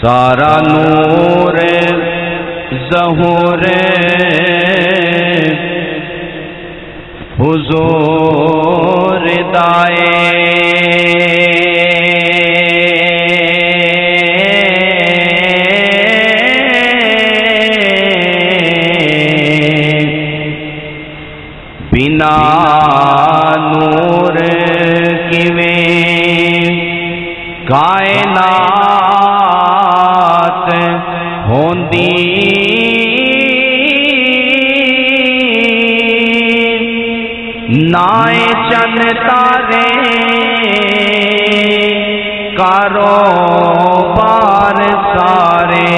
سارا نور ظہور حضور دائے بنا نور کیویں کائنات ہوندی نائے چن تارے کاروبار سارے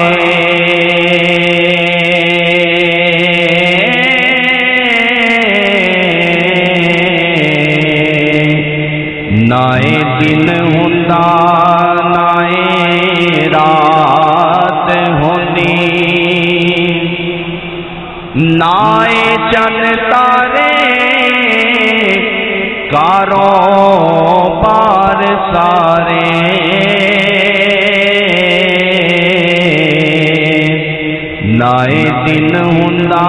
نائے دن ہوندا نائے رات ہوندی نائے چن تارے کاروبار سارے نائے دن ہوندا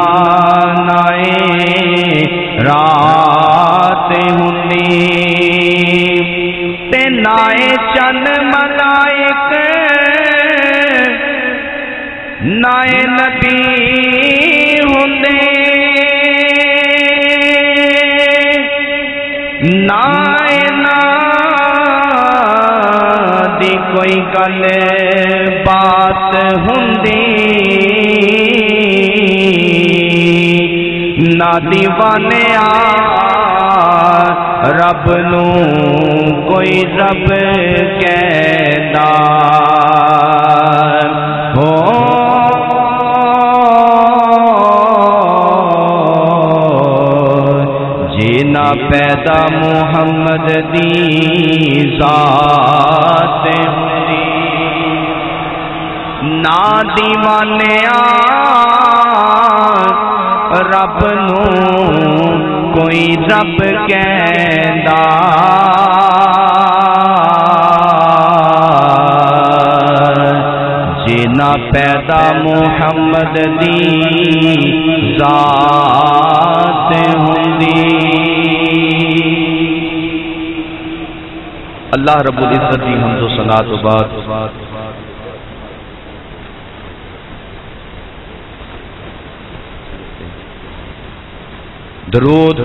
نائے رات ہوندی تے نائے چن ملائک نائے نبی ہوندے نائے دی کوئی گل بات ہوندی نا دیوانیا رب نو کوئی رب کہندا ہو جینا پیدا محمد دی ذات ہوندی نا دیوانیا رب نو کوئی رب کہندا جینا پیدا محمد دی ذات ہوندی اللہ رب العزت کی حمد و ثنا تو بعد درود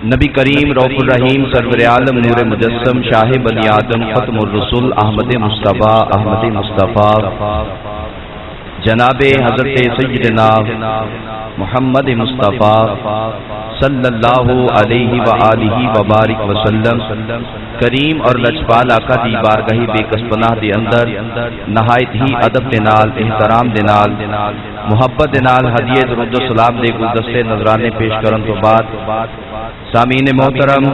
نبی کریم رؤوف الرحیم سرور عالم نور مجسم شاہ بنی آدم ختم الرسول احمد مصطفیٰ جناب حضرت سیدنا محمد مصطفیٰ صلی اللہ علیہ وآلہ وبارک وسلم کریم اور لجپال آقا دی بارگاہ بے کس پناہ دے اندر نہایت ہی ادب دے نال احترام دے نال محبت دے نال ہدیہ درود و سلام دے گلدستے نظرانے پیش کرن تو بعد سامعین محترم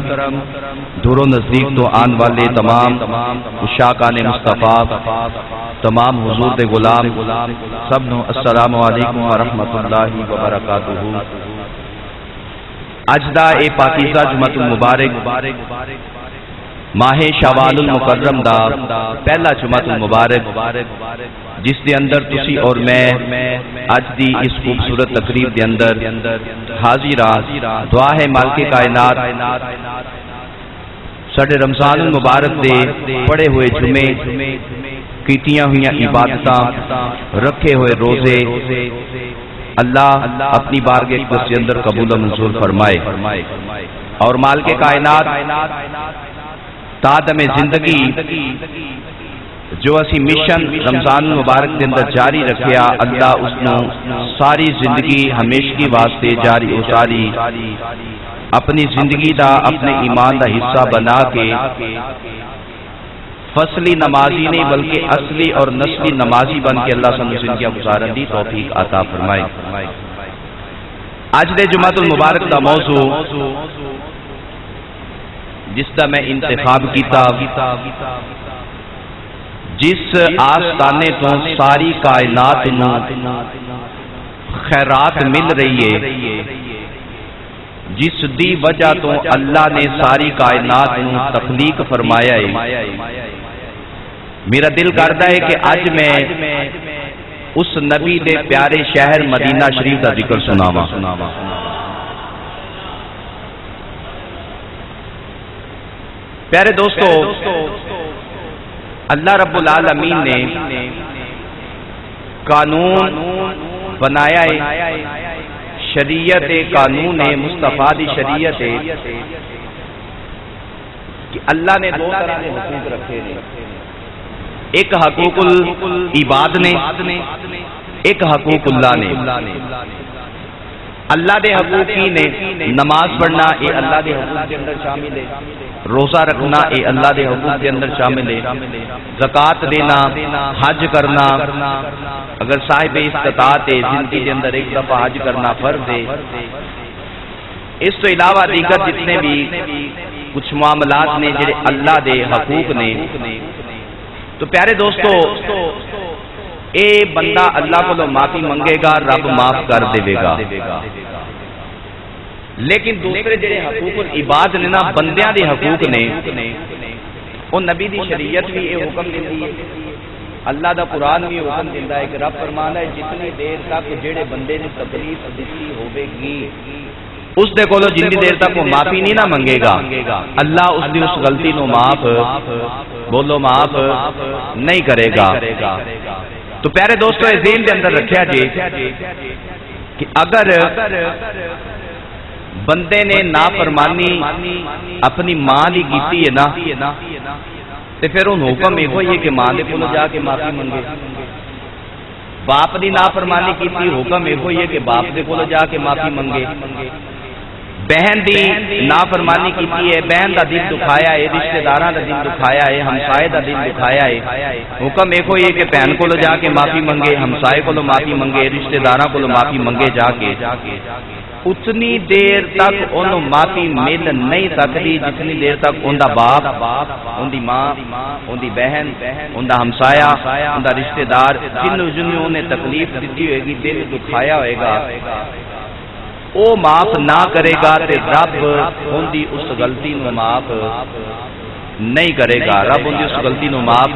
دور و نزدیک تو آن والے تمام عشاقان مصطفیٰ تمام حضور دے غلام سب نو السلام علیکم ورحمۃ اللہ وبرکاتہ اج دا اے پاکیزہ جمعۃ المبارک ماہ شوال المکرم دا پہلا جمعۃ المبارک جس دے اندر تسی اور میں اج دی اس خوبصورت تقریب دے اندر حاضر دعا ہے مالک کائنات ساڈے رمضان المبارک دے پڑھے ہوئے جمعے کیتیاں ہوئی عبادتاں رکھے ہوئے روزے اللہ اپنی بارگاہ کے اندر قبول و منظور فرمائے اور مالک کائنات تادم زندگی جو اسی مشن رمضان المبارک کے اندر جاری رکھیا اللہ اس نو ساری زندگی ہمیشگی واسطے جاری اتاری اپنی زندگی دا اپنے ایمان دا حصہ بنا کے فصلی نمازی نہیں بلکہ اصلی اور نسلی نمازی بن کے اللہ سن زندگیاں گزارن دی توفیق عطا فرمائے آج دے جمعۃ المبارک دا موضوع جس دا میں انتخاب کیتا جس آستانے تو ساری کائنات نو خیرات مل رہی ہے جس دی وجہ تو اللہ نے ساری کائنات نو تخلیق فرمایا ہے میرا دل کرتا ہے کہ اج میں اس نبی دے پیارے شہر مدینہ شریف کا ذکر سناواں۔ پیارے دوستو، اللہ رب العالمین نے قانون بنایا ہے، شریعت قانون ہے، مصطفیٰ دی شریعت ہے کہ اللہ نے دو طرح کے حقوق رکھے ہیں، ایک حقوق العباد نے، ایک حقوق اللہ نے۔ اللہ دے حقوق کی نے نماز پڑھنا، یہ اللہ دے حقوق کے اندر شامل ہے، روزہ رکھنا یہ اللہ دے حقوق کے اندر شامل ہے، زکوٰۃ دینا، حج کرنا، اگر صاحب استطاعت ہے زندگی کے اندر ایک دفعہ حج کرنا فرض ہے۔ اس تو علاوہ دیگر جتنے بھی کچھ معاملات نے جڑے اللہ دے حقوق نے۔ تو پیارے دوستو، اے بندہ اللہ کو معافی منگے گا، رب معاف کر دے گا، لیکن دوسرے جڑے حقوق العباد نے نا، بندیاں دے حقوق نے، وہ نبی دی شریعت بھی یہ حکم دیندی ہے، اللہ دا قرآن بھی حکم دیندا ہے کہ رب فرمانا ہے جتنی دیر تک جڑے بندے نے تکلیف دتی ہوے گی اس دے کولو جتنی دیر تک وہ معافی نہیں نہ منگے گا، اللہ اس دی اس غلطی نو معاف نہیں کرے گا۔ تو پیارے دوستو، یہ ذہن دے اندر رکھیا جے کہ اگر بندے نے نافرمانی اپنی ماں دی کیتی ہے نا، تے پھر ان حکم یہ ہوئی کہ ماں دے کولوں جا کے معافی منگے۔ باپ دی نافرمانی کیتی، حکم یہ ہوئی کہ باپ دے کولوں جا کے معافی منگے۔ بہن دی نافرمانی کیتی ہے، بہن دا دل دکھایا ہے، رشتہ داراں دا دل دکھایا ہے، ہمسائے دا دل دکھایا ہے، حکم ایک ہوئی کہ بہن کولوں جا کے معافی منگے، ہمسائے کولوں معافی منگے، رشتہ داراں کولوں معافی منگے جا کے۔ اتنی دیر تک انہوں معافی مل نہیں سکتی جتنی دیر تک ان دا باپ، ان دی ماں، ان دی بہن، ان دا ہمسایا، ان دا رشتہ دار جنہوں انہیں تکلیف دیتی ہوئے گی، دل دکھایا ہوئے گا، او معاف نہ کرے گا تے رب ان دی اس غلطی نو معاف نہیں کرے گا، رب ان دی اس غلطی نو معاف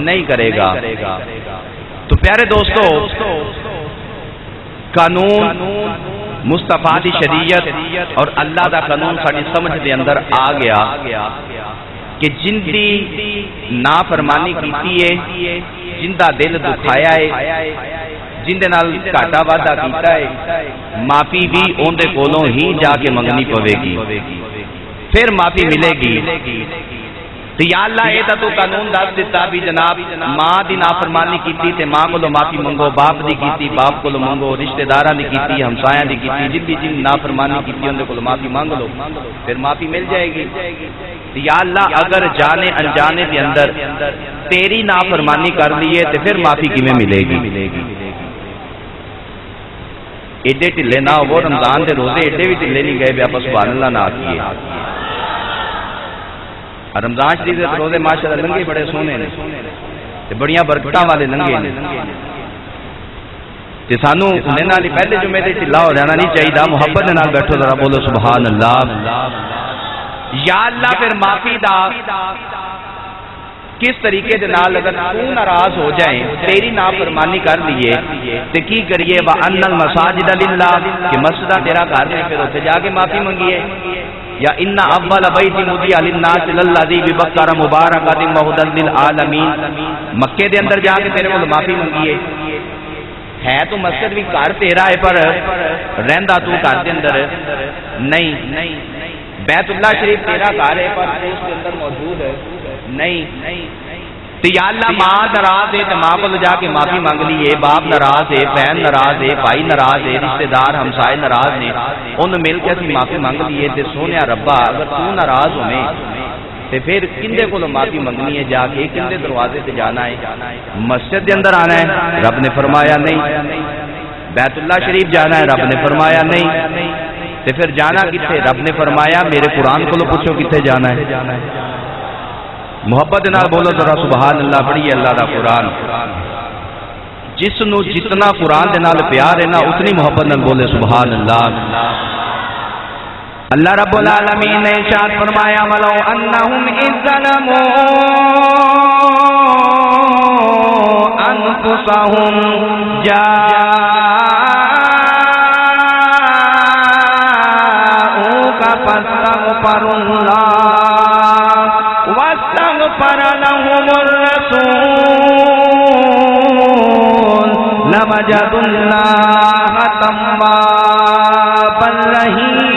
نہیں کرے گا۔ تو پیارے دوستو، قانون مصطفیٰ دی شریعت اور اللہ دا قانون ساری سمجھ دے اندر آ گیا کہ جن دی نافرمانی کیتی ہے، جن دا دل دکھایا ہے، جن دے نال گھاٹا وعدہ کیتا ہے، معافی بھی اون دے کولوں ہی جا کے منگنی پوے گی، پھر معافی ملے گی۔ تو یا اللہ اے تو قانون دس دیتا بھی جناب ماں دی نافرمانی کیتی تے ماں کولوں معافی منگو، باپ دی کیتی باپ کولوں منگو، رشتہ داراں دی کیتی ہمسایاں دی کیتی جن نافرمانی کیتی اون دے کولوں معافی مانگ لو، پھر معافی مل جائے گی۔ تو یا اللہ اگر جانے انجانے دے اندر تیری نافرمانی کر لیے تے پھر معافی کیویں ملے گی؟ ایڈے ٹھلے نہ ہو، رمضان دے روزے ایڈے بھی ٹھلے نہیں گئے، آپ سبحان اللہ نہ آکیے۔ رمضان شریف دے روزے ماشاءاللہ لنگے بڑے سونے نے تے بڑیاں برکتاں والے لنگے نے، تے سانو انہاں نال پہلے جمعے تے ٹھلا ہو جانا نہیں چاہیے، محبت نال بیٹھو ذرا بولو سبحان اللہ۔ یا اللہ پھر معافی دا کس طریقے دے نال اگر تو ناراض ہو جائیں، تیری نافرمانی کر لیے تے کی کریے؟ وَأَنَّ الْمَسَاجِدَ لِلَّهِ کہ مسجد تیرا گھر ہے، پھر اوتھے جا کے معافی منگیے۔ یا ان اول بیت وضع للناس للذی ببکر مبارکۃ وہدی للعالمین، مکے دے اندر جا کے تیرے کول معافی منگیے۔ ہے تو مسجد بھی گھر تیرا ہے پر رہندا تو گھر دے اندر نہیں، بیت اللہ شریف تیرا گھر ہے پر اس کے اندر موجود ہے نہیں۔ تو یا اللہ ماں ناراض ہے تو ماں کو جا کے معافی مانگ لیے، باپ ناراض ہے، بہن ناراض ہے، بھائی ناراض ہے، رشتہ دار ہمسائے ناراض نے، ان مل کے اسی معافی مانگ لیے۔ تے سونیا ربا اگر تو ناراض ہوے تے پھر کندے کولوں معافی منگنی ہے؟ جا کے کندے دروازے تے جانا ہے؟ مسجد دے اندر آنا ہے؟ رب نے فرمایا نہیں۔ بیت اللہ شریف جانا ہے؟ رب نے فرمایا نہیں۔ تے پھر جانا کتے؟ رب نے فرمایا میرے قرآن کولوں پوچھو کتے جانا ہے۔ محبت نال بولو ذرا سبحان اللہ، بڑی اللہ دا قرآن، جس نو جتنا قرآن دے نال پیار ہے نا اتنی محبت نال بولے سبحان اللہ۔ اللہ رب العالمین نے ارشاد فرمایا ولو انہم اذ ظلموا انفسہم جاءوک فاستغفروا اللہ واستغفر لهم الرسول لوجدوا اللہ توابا رحیما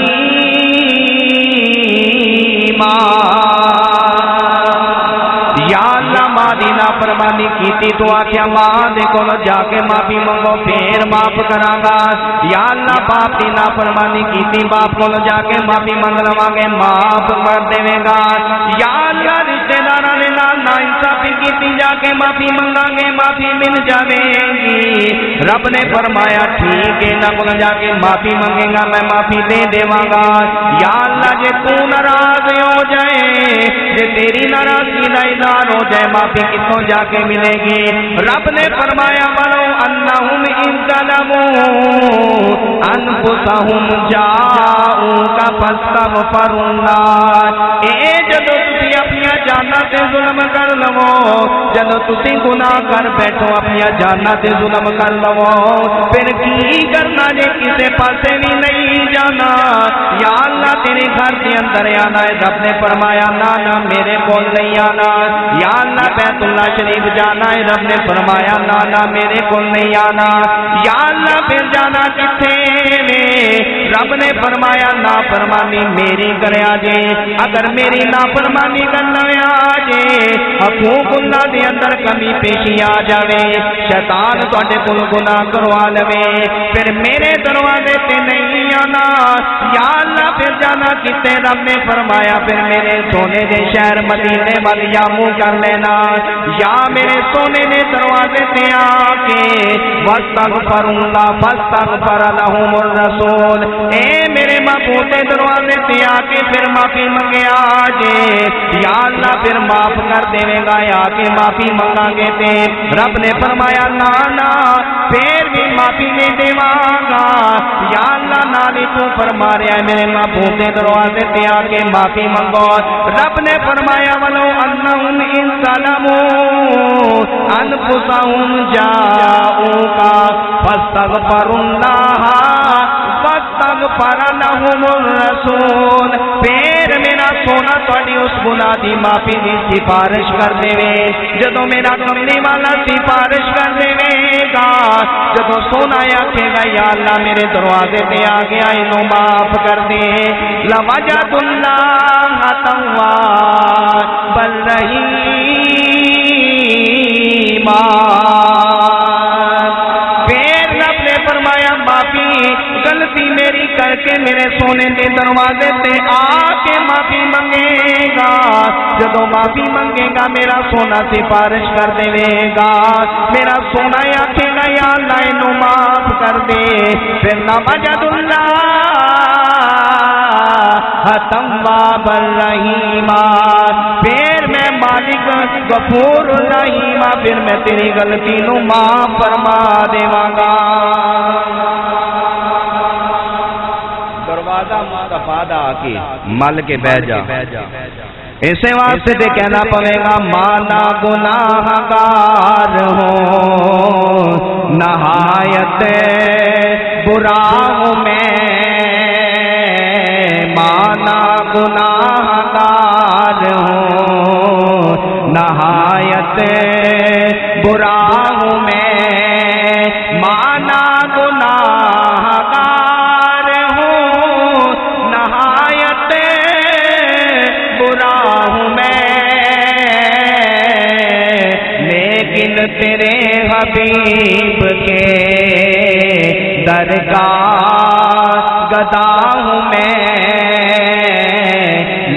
یا اللہ ماں دی نافرمانی کیتی تو آکھیا ماں دے کول جا کے معافی منگو پھر معاف کراں گا یا اللہ باپ دی نافرمانی کیتی باپ کول جا کے معافی منگ لواں گے معاف کر دے گا یا اللہ رشتہ داراں دے نال ناانصافی کیتی جا کے معافی منگاں گے معافی مل جاوے گی رب نے فرمایا ٹھیک ہے نہ کول جا کے معافی منگے گا میں معافی دے دیواں گا یا اللہ جے تو ناراض ہو جائے جے تیری ناراضگی دا اظہار ہو جائے معافی کتوں جا کے ملے گی رب نے فرمایا ولو انہم اذ ظلموا انفسہم جاءوک فاستغفروا اللہ اے جدو تسی اپنی جاناں تے ظلم کر لو جدو تسی گناہ کر بیٹھو اپنی جاناں تے ظلم کر لو پھر کی کرنا جے کسے پاسے بھی نہیں جانا یا اللہ تیرے گھر کے اندر آنا ہے رب نے فرمایا نہ میرے کول نہیں آنا یا اللہ بیت اللہ شریف جانا ہے رب نے فرمایا نہ میرے کول نہیں آنا یا اللہ پھر جانا کتھے نے رب نے فرمایا نافرمانی میری کریا جے اگر میری نافرمانی کرنا جے حقوق اللہ دے اندر کمی پیشی آ جاوے شیطان تواڈے کول گناہ کروا لوے پھر میرے دروازے تے نہیں آنا یا اللہ پھر جانا کتے رب نے فرمایا پھر میرے سونے دے شہر مدینے وال یا منہ کر لینا یا میرے سونے دے دروازے تے آ کے واستغفر اللہ فاستغفر لهم الرسول اے میرے محبوب دے دروازے تے آ کے پھر معافی منگے آجے یا اللہ پھر معاف کر دے گا یا کے معافی منگا گے تے رب نے فرمایا نا پھر بھی معافی نہیں دیواں گا یا اللہ نالی تو فرما رہا ہے میرے محبوب دے دروازے تے آ کے معافی منگو رب نے فرمایا ولو انہم اذ ظلموا انفسہم جاءوک فاستغفروا اللہ واستغفر لهم الرسول پھر میرا سونا تواڈی اس گناہ دی معافی دی سفارش کر دے جدو میرا کملی والا سفارش کر دے گا جدو سونا آکھے گا یا اللہ میرے دروازے تے آ گیا اینو معاف کر دے لوجد اللہ توابا رحیما غلطی میری کر کے میرے سونے دے دروازے تے آ کے معافی منگے گا جدو معافی منگے گا میرا سونا سفارش کر دے گا میرا سونا آکھے گا یا اللہ اینو معاف کر دے پھر لوجد اللہ توابا رحیما پھر میں مالک غفور رحیما پھر میں تیری غلطی نو معاف فرما دیواں گا دروازہ مصطفیٰ دا آکے مل کے بہ جا اسے واسطے تے کہنا پڑے گا مانا گناہ گار ہوں نہایت برا ہوں میں مانا گناہ گار ہوں نہایت برا ہوں میں مانا گناہ گار ہوں نہایت برا ہوں میں لیکن تیرے حبیب کے درگاہ گدا ہوں میں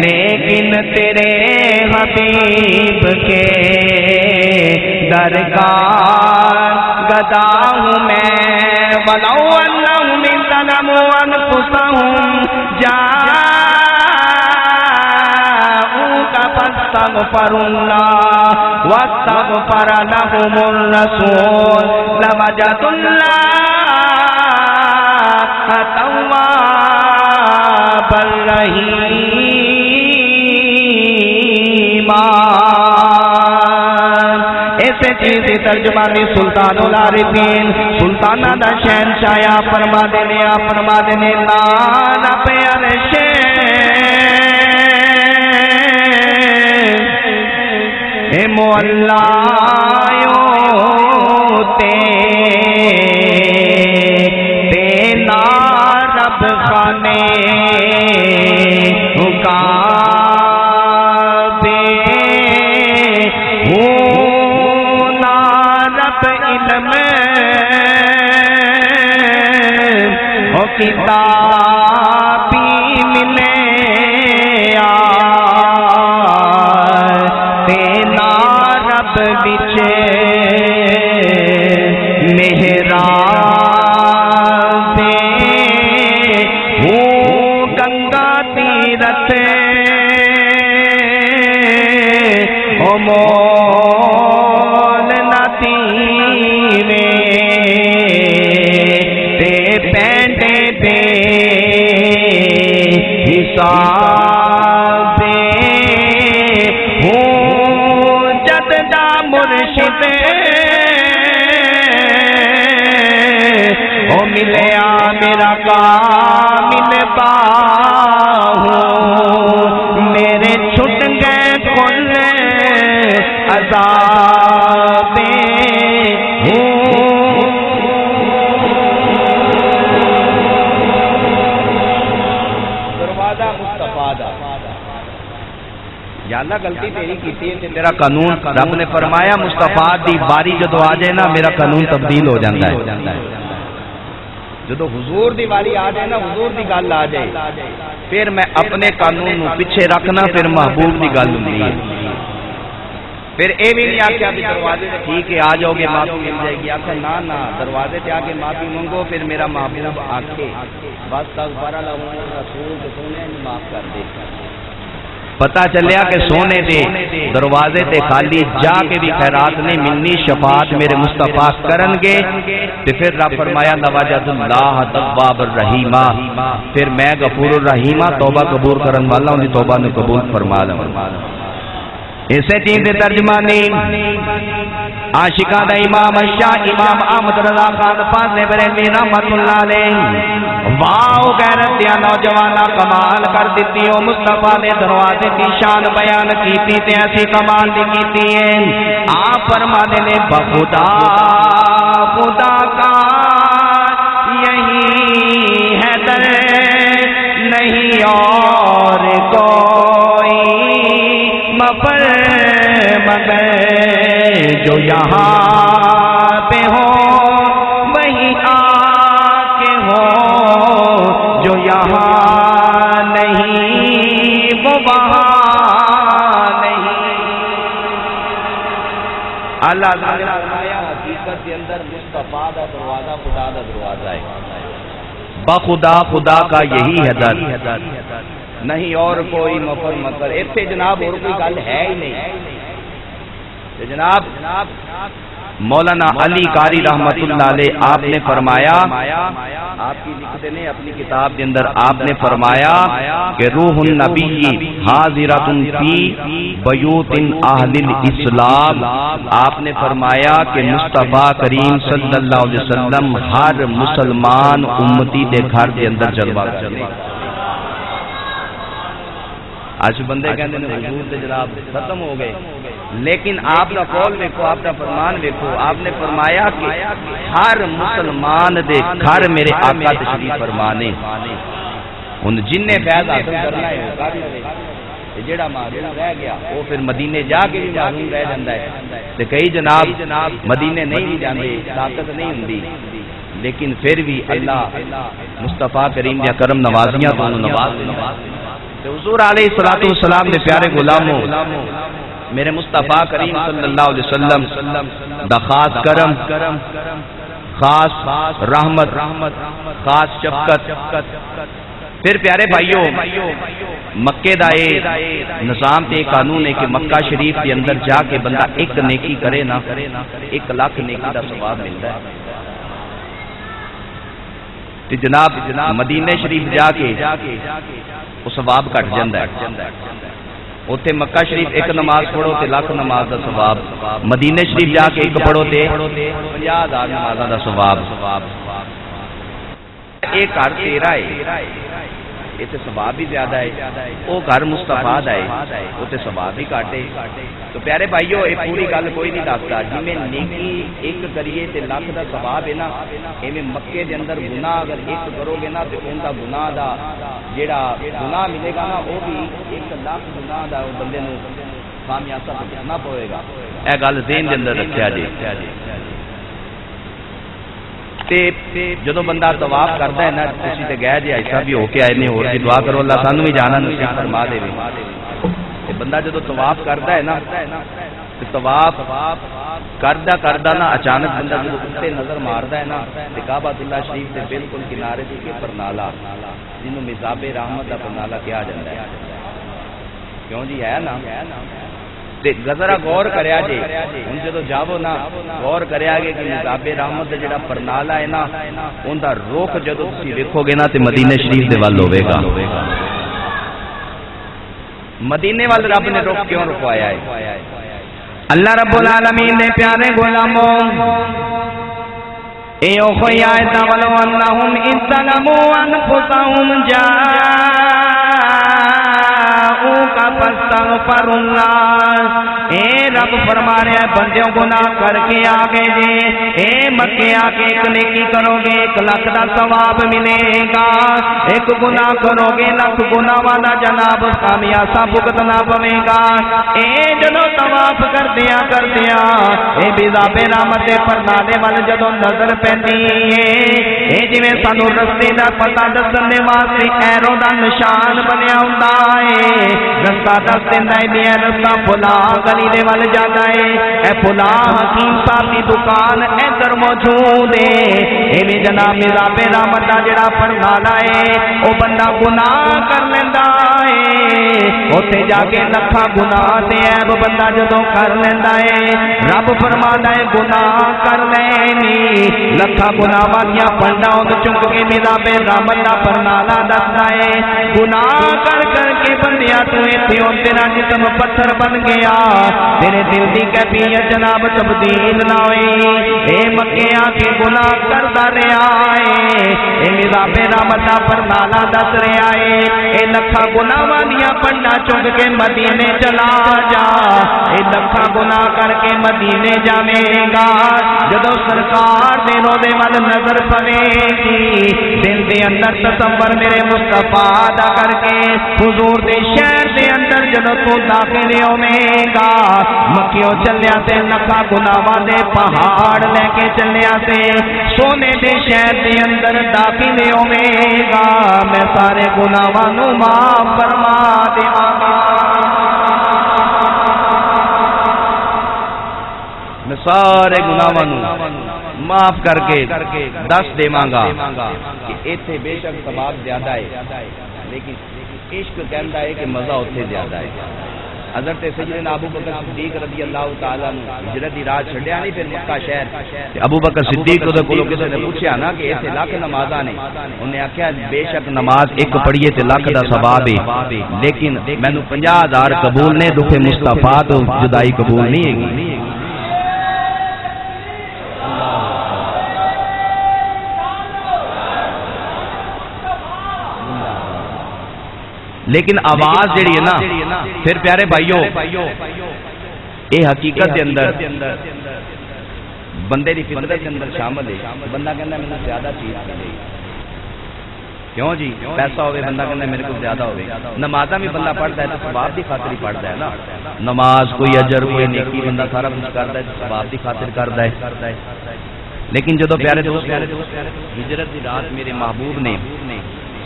لیکن تیرے حبیب کے درگاہ گدا ہوں میں ولو انہم ظلموا انفسہم جاءوک فاستغفروا اللہ واستغفر لهم الرسول لوجدوا اللہ توابا پر رحیمہ ایسے چیزی ترجمانی سلطان العارفین سلطانہ دا شہنشاہ فرما دینے لانا پیار اے مولیوں تینا رب خانے کعبے ہونا رب علم ہو کتابی ملے بچے محراب ہوں گنگا تیرت او مول نتی میں تے پینڈے دے حساب مرشد او ملیا میرا کامل باہو میرے چھٹ گئے کل عذابیں دروازہ مصطفیٰ دا یا اللہ غلطی تیری کیتی ہے کہ میرا قانون رب نے فرمایا مصطفیٰ دی باری جدو آ جائے نا میرا قانون تبدیل ہو جاتا ہے جدو حضور دی باری آ جائے نا حضور دی گل آ جائے پھر میں اپنے قانون نو پیچھے رکھنا پھر محبوب دی گل ہوندی ہے پھر اے بھی نہیں آکھیا بھی دروازے سے ٹھیک ہے آ جاؤ گے معافی مل جائے گی آکھا نہ دروازے سے آگے معافی مانگو پھر میرا محبوب آکھے بس تغفر لہم رسول جو سونے معاف کر دے پتہ چلیا کہ سونے دے دروازے تے خالی جا کے بھی خیرات نہیں ملنی شفاعت میرے مصطفیٰ کرن گے تے پھر رب فرمایا لوجد اللہ تواب الرحیمہ پھر میں غفور الرحیمہ توبہ قبول کرن والا ہوں توبہ نے قبول فرما لوں اسے چیز دے ترجمانی عاشقہ دا امام شاہ امام احمد رضا خان فاضل بریلوی رحمت اللہ علیہ واو غیرت دیا نوجوانہ کمال کر دیتی ہو مصطفیٰ نے دروازے کی شان بیان کیتی تے ایسی کمال دی کیتی ہے آپ فرما دینے بخدا خدا کا یہی ہے در نہیں اور کوئی مفر مگر جو یہاں پہ ہو وہی آ کے ہو جو یہاں نہیں وہ وہاں نہیں اللہ حقیقت کے اندر مصطفیٰ دا دروازہ خدا دا دروازہ ہے بخدا خدا کا یہی ہے در نہیں اور کوئی مفر مکر ایتھے جناب اور کوئی گل ہے ہی نہیں جناب مولانا علی قاری رحمت اللہ علیہ آپ نے فرمایا آپ کی لکھتے نے اپنی کتاب کے اندر آپ نے فرمایا کہ روح النبی حاضرۃ فی بیوت اہل الاسلام آپ نے فرمایا کہ مصطفیٰ کریم صلی اللہ علیہ وسلم ہر مسلمان امتی دے گھر کے اندر جلوہ کرے آج بندے کہتے ہیں حضور دے جناب ختم ہو گئے لیکن آپ کا قول دیکھو آپ کا فرمان دیکھو آپ نے فرمایا کہ ہر مسلمان دے گھر میرے آقا تشریف فرمانے ان جن نے فیض حاصل کرنا ہے جڑا معلوم رہ گیا وہ پھر مدینے جا کے بھی معلوم رہ جاتا ہے تے کئی جناب مدینے نہیں بھی جاندے طاقت نہیں ہوندی لیکن پھر بھی اللہ مصطفیٰ کریم دیا کرم نوازیاں تو نواز حضور علیہ الصلوۃ والسلام نے پیارے غلاموں میرے مصطفیٰ کریم صلی اللہ علیہ وسلم دا خاص کرم خاص رحمت خاص شفقت پھر پیارے بھائیوں مکے دا نظام تے قانون ہے کہ مکہ شریف کے اندر جا کے بندہ ایک نیکی کرے نا 1 لاکھ نیکی دا ثواب ملتا ہے تے جناب مدینے شریف جا کے وہ ثواب گھٹ جاندا ہے. اوتھے مکہ شریف ایک نماز پڑھو تے لاکھ نماز دا ثواب، مدینے شریف جا کے ایک پڑھو تے 50,000 نمازاں دا ثواب. ایک گھر تیرا ہے، اتنے ثواب بھی زیادہ ہے، وہ گھر مصطفیٰ دا ہے، اتنے ثواب بھی گھٹ ہے. تو پیارے بھائیو یہ پوری گل کوئی نہیں دستا، جی میں نیکی ایک کریے تے لاکھ دا ثواب ہے نا، ایویں مکے دے اندر گناہ اگر ایک کرو گے نا تے ان دا گناہ دا جیڑا گناہ ملے گا نا وہ بھی 1 لاکھ گناہ دا وہ بندے نو خامیازہ بھرنا پوے گا. اے گل ذہن دے اندر رکھیا جی. جدو بندہ طواف کرتا ہے نا، تسی تے گئے جی ایسا بھی ہو کے آئے نے، اور جی دعا کرو اللہ سانو بھی جانا نصیب فرما دے. بندہ جدو طواف کرتا ہے نا، طواف کردا نا اچانک بندہ جدو اتنے نظر ماردا ہے نا تے کعبۃ اللہ شریف دے بالکل کنارے تے کہ پرنالا جنوں مزاب رحمت دا پرنالا کہا جاندا ہے. کیوں جی ہے نا؟ ذرا غور کریا جی ہن جدو جاؤ نا، غور کریا گے کہ مزاب رحمت دا جڑا پرنالا ہے نا اون دا رخ جدو تسی ویکھو گے نا تے مدینے شریف دے ول ہوے گا. مدینے وال رب نے رخ کیوں رکھوایا ہے؟ اللہ رب العالمین نے پیارے غلاموں ایو کوئی آیت ولو انہم استلموا انفسهم جاءوک فاستغفروا اللہ. اے رب فرما رہا ہے بندیوں گناہ کر کے آگے جے، اے مکے آ کے ایک نیکی کرو گے 1 لاکھ دا ثواب ملے گا، ایک گناہ کرو گے 1 لاکھ گناہ والا جناب خامیازہ بھگتنا پوے گا. اے جدو طواف کردیاں اے بذاب رحمت پرنالے وال جدو نظر پیندی ہے، اے جویں سانو رستے دا پتہ دسنے واسطے ایرو دا نشان بنیا ہوندا ہے، رستہ دس دیندا ہے بھی رستہ فلا گلی دے ول جاتا ہے، اے فلا حکیم صاحب دی دکان ادھر موجود ہے. ایویں جناب بذاب رحمت دا جڑا پرنالا ہے او بندہ گناہ کر لیندا ہے، اوتھے جا کے لکھاں گناہ تے عیب بندہ جدوں کر لیندا ہے، رب فرماندا ہے گناہ کر لینی لکھاں گناہ والیاں پنڈا اون چک کے بذاب رحمت دا پرنالا دسدا ہے. گناہ کر کے بندیاں تو ایتھے ہون تیرا جسم پتھر بن گیا، تیرے دل دی کیفیت جناب تبدیل نہ ہوئی. اے مکے آ کے گناہ کردا رہیا ہے، اے بذاب رحمت دا پرنالا دس رہیا ہے. اے لکھاں گناہ والیاں پنڈا چک کے مدینے چلا جا، اے لکھاں گناہ کر کے مدینے جاویں گا. جدو سرکار دے روضے ول نظر پوے گی، دل دے اندر تصور میرے مصطفیٰ دا کر کے حضور دے شہر دے اندر جدو تو داخل ہوے گا، مکیوں چلیا تے لکھاں گناہاں دے پہاڑ لے کے چلیا تے سونے دے شہر دے اندر داخل ہوے گا. میں سارے گناہاں نو معاف فرما دیواں گا، میں سارے گناہاں نو معاف کر کے دس دیواں گا کہ ایتھے بے شک ثواب زیادہ ہے، لیکن عشق کہندا ہے کہ مزہ اوتھے زیادہ ہے. حضرت سیدنا ابو بکر صدیق رضی اللہ تعالی عنہ ہجرت دی راہ چھڈیا نہیں، پھر مکہ شہر ابو بکر صدیق دے کولوں کسی نے پوچھیا نا کہ ایتھے لاکھ نمازاں نے، انہیں آکھیا بے شک نماز ایک پڑھیے تے لاکھ دا ثواب ہے، لیکن مینوں 50,000 قبول نے، دکھ مصطفیٰ تو جدائی قبول نہیں ہے. لیکن آواز جڑی ہے نا پھر پیارے بھائیو اے حقیقت دے اندر بندے دی فطرت کے اندر شامل ہے. بندہ کہندا ہے مینوں زیادہ چیز ملے، کیوں جی پیسہ ہوے بندہ کہندا ہے میرے کو زیادہ ہوے. نمازاں بھی بندہ پڑھدا ہے تو ثواب دی خاطر ہی پڑھدا ہے نا، نماز کوئی اجر کوئی نیکی بندہ سارا کچھ کردا ہے ثواب دی خاطر کردا ہے. لیکن جدو پیارے دوست ہجرت دی رات میرے محبوب نے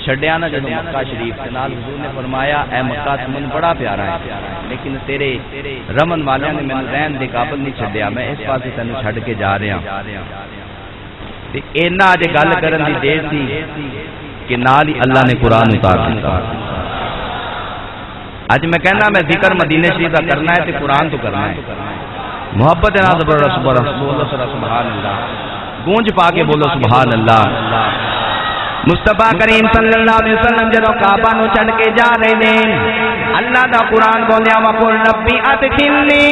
چھڈیا نا جدو مکہ شریف کے نال حضور نے فرمایا اے مکہ تمن بڑا پیارا ہے، لیکن تیرے رمن والوں نے مینوں رہن دے قابل نہیں چھڈیا، میں اس پاسے تینوں چھڈ کے جا رہا. تے اینا اج گل کرن دی دیر سی کہ نال ہی اللہ نے قرآن اتار دتا. اج میں کہنا میں ذکر مدینے شریف کا کرنا ہے تے قرآن تو کرنا ہے. محبت نال بولو سبحان اللہ، گونج پا کے بولو سبحان اللہ. مصطفیٰ کریم صلی اللہ علیہ وسلم جدو کعبہ نو چڑھ کے جا رہے نے اللہ دا قرآن بولیا وقل ربی ادخلنی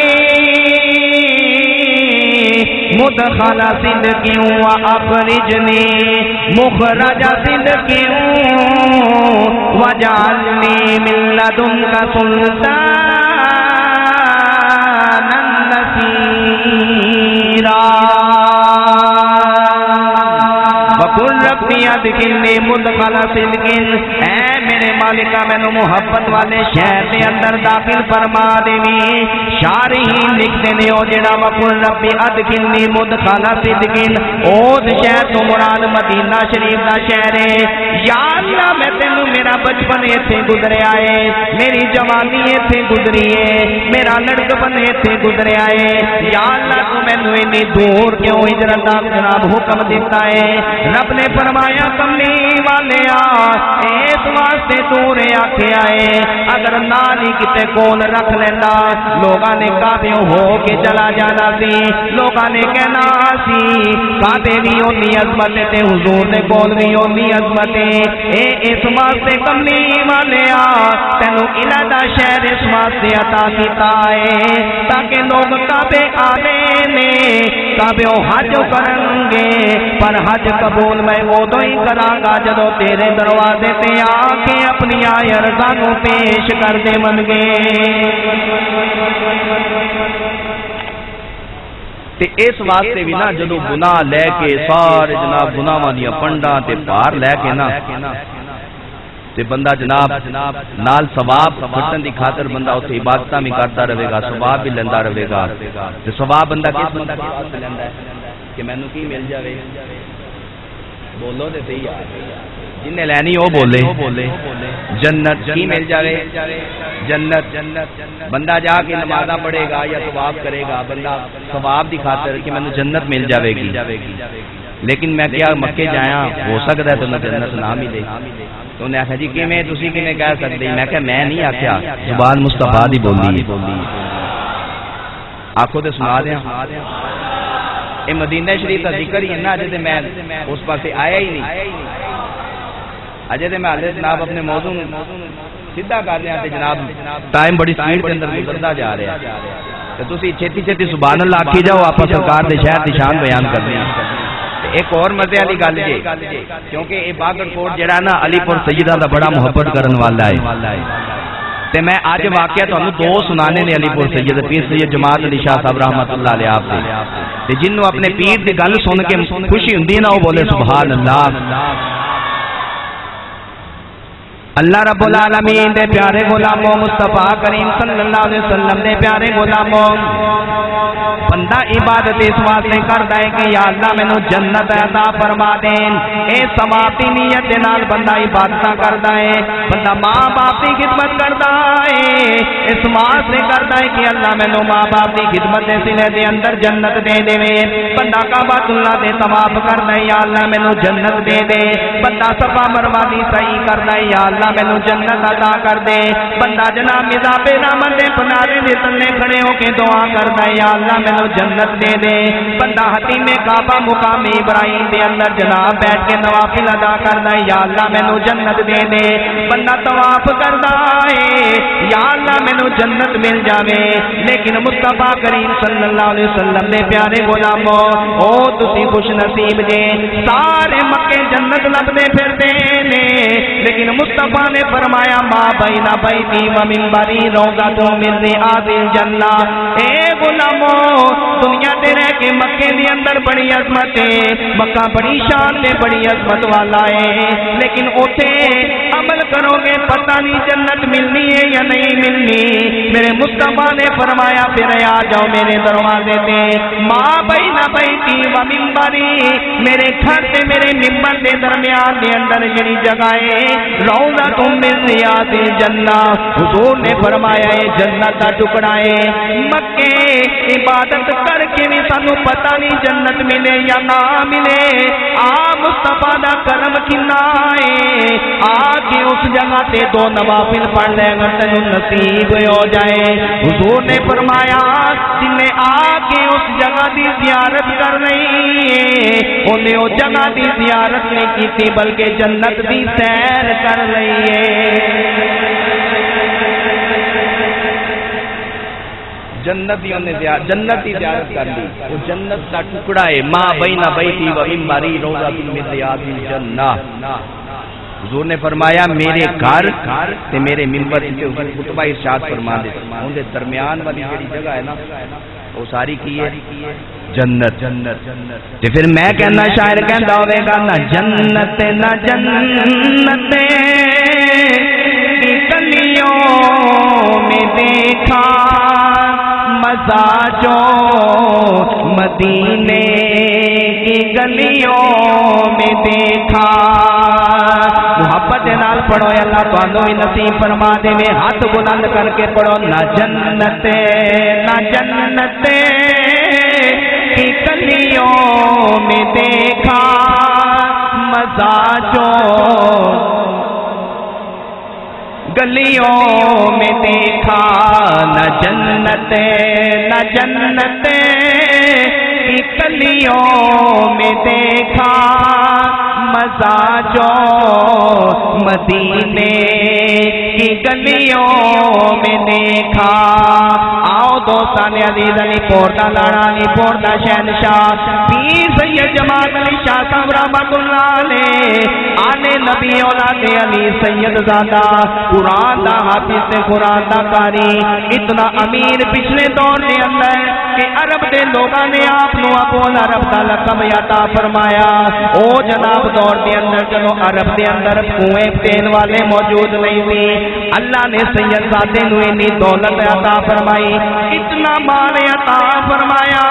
مدخل صدق واخرجنی مخرج صدق واجعلنی من لدنک سلطانا نصیرا وقل ربی ادخلنی مدخل صدق اے میرے مالکہ مینوں محبت والے شہر دے اندر داخل فرما دیویں شارحین لکھتے نے او جڑا وقل ربی ادخلنی مدخل صدق او شہر تو مراد مدینہ شریف دا شہر ہے یا اللہ میں تینوں میرا بچپن ایتھے گزریا ہے میری جوانی ایتھے گزری ہے میرا لڑکپن ایتھے گزریا ہے یا اللہ تو مینوں اتنی دور کیوں ہجرت دا جناب حکم دیتا ہے رب نے فرمایا کملی والے اس واسطے تورے آکھیا ہے اگر نال ہی کتے کول رکھ لینا لوگاں نے کعبے ہو کے چلا جانا سی لوگاں نے کہنا سی کعبے بھی اونی عظمت تے حضور دے کول بھی اونی عظمت اے اس واسطے کملی والے تینوں الہ دا شہر اس واسطے عطا کیتا ہے تاکہ لوگ کعبے آوے نے کعبے حج کرن گے پر حج قبول میں ادو ہی کراں گا جدو تیرے دروازے تے آ کے اپنی عرضاں کو پیش کر دے من گے تے اس واسطے بھی نا جدو گناہ لے کے سارے جناب گناہاں دی پنڈاں تے پار لے کے نا تے بندہ جناب نال ثواب بٹن دی خاطر بندہ اوتھے عبادتاں بھی کرتا رہے گا ثواب بھی لیندا رہے گا تے ثواب بندہ کس بندہ لیندا ہے کہ مینوں کی مل جاوے بولو تے صحیح ہے جن نے لینی وہ بولے جنت کی مل جائے جنت بندہ جا کے نمازاں پڑھے گا یا ثواب کرے گا بندہ ثواب دی خاطر کہ میں نے جنت مل جاوے گی لیکن میں کیا مکے جایا ہو سکتا ہے تو جنت نہ ملے تو انہیں آخیا جی کیویں تسی کیویں کہہ سکتے میں کہ میں نہیں آخیا زبان مصطفیٰ دی بولی آخو تے سنا دیاں یہ مدینہ شریف کا ذکر ہی ہے نا اجے تے میں اس پاسے آیا ہی نہیں اجے تے میں حالے جناب اپنے موضوع سیدھا کر رہا تے جناب ٹائم بڑی سپیڈ کے اندر گزرتا جا رہا ہے تے تسی چھتی چھتی سبحان اللہ آکھی جاؤ آپ سرکار دے شہر دی شان بیان کرنے ہیں ایک اور مزے والی گل جی کیونکہ یہ باغڑ کوٹ جڑا نا علی پور سیدہ دا بڑا محبت کرن والا ہے تے میں اج واقعہ تانوں دو سنانے نے علی پور سید پیر سید جماعت علی شاہ صاحب رحمت اللہ علیہ آپ دے تے جنوں اپنے پیر دی گل سن کے خوشی ہوندی نا وہ بولے سبحان اللہ اللہ رب العالمین دے پیارے غلاموں مصطفیٰ کریم صلی اللہ علیہ وسلم دے پیارے غلاموں بندہ عبادت اس واسطے کردا ہے کہ یا اللہ مینوں جنت عطا فرما دے اے ثوابی نیت دے نال بندہ عبادتاں کردا ہے بندہ ماں باپ دی خدمت کردا ہے اس واسطے کردا ہے کہ اللہ مینوں ماں باپ دی خدمت دے سلے دے اندر جنت دے دے بندہ کعبۃ اللہ دے طواف کردا ہے یا اللہ مینوں جنت دے دے بندہ صفا مروہ دی سعی کردا ہے یا اللہ مینوں جنت عطا کر دے بندہ جناب مزاب رحمت دے پنارے دے تلے کھڑے ہو کے دعا کردا ہے یا اللہ مینوں جنت دے دے بندہ حتیم کعبہ مقام ابراہیم دے اندر جناب بیٹھ کے نوافل ادا کردا ہے یا اللہ مینوں جنت دے دے بندہ طواف کردا ہے یا اللہ مینوں جنت مل جاوے لیکن مصطفیٰ کریم صلی اللہ علیہ وسلم دے پیارے غلاموں او تسی خوش نصیب جے سارے مکے جنت لبدے پھردے نے لیکن مصطفیٰ نے فرمایا ما بین بیتی و منبری روضۃ من ریاض الجنہ اے غلاموں دنیا تے رہ کے مکے دے اندر بڑی عظمت ہے مکہ بڑی شان تے بڑی عظمت والا ہے لیکن اوتھے عمل کرو گے پتہ نہیں جنت ملنی ہے یا نہیں ملنی میرے مصطفیٰ نے فرمایا پھر آ جاؤ میرے دروازے تے ما بین بیتی و منبری میرے گھر تے میرے منبر دے درمیان دے اندر جڑی جگہ ہے روضۃ من ریاض الجنہ حضور نے فرمایا ہے جنت دا ٹکڑا ہے مکے عبادت کر کے بھی سانو پتہ نہیں جنت ملے یا نہ ملے مصطفیٰ دا کرم کنا ہے آ کے اس جگہ تے دو نوافل پڑھ لے اگر تینوں نصیب ہو جائے حضور نے فرمایا جن نے آ کے اس جگہ دی زیارت کر رہی ہے ان انہیں وہ جگہ دی زیارت نہیں کیتی بلکہ جنت دی سیر کر لئیے. جنت دی زیارت کر لی. وہ جنت دا ٹکڑا ہے ما بین بیتی و منبری روضۃ من ریاض الجنہ. حضور نے فرمایا میرے گھر تے میرے منبر تے خطبہ ارشاد فرما دے اون دے درمیان والی جڑی جگہ ہے نا وہ ساری کی ہے جنت. تے پھر میں کہنا شاعر کہندا ہوے گا نہ جنت کی گلیوں میں دیکھا مزہ جو مدینے کی گلیوں میں دیکھا. محبت نال پڑھو اللہ تانوں بھی نصیب فرما دے. ہاتھ بلند کر کے پڑھو نہ جنت کی گلیوں میں دیکھا مزہ جو گلیوں میں دیکھا. نہ جنت کی گلیوں میں دیکھا مزہ جو مدینے کی گلیوں میں دیکھا. آؤ دوستان عزیز علی پور دا لاڑا علی پور دا شہنشاہ پیر سید جماعت علی شاہ صاحب رحمۃ اللہ علیہ آنے نبی اولاد علی سید زادہ قرآن دا حافظ تے قرآن دا قاری اتنا امیر پچھلے دور دے اندر کہ عرب دے لوگاں نے آپ نو ابو العرب دا لقب عطا فرمایا. او جناب دور دے اندر جدوں عرب دے اندر کنویں پین والے موجود نہیں تھی اللہ نے سید زادے نو اتنی دولت عطا فرمائی اتنا مال عطا فرمایا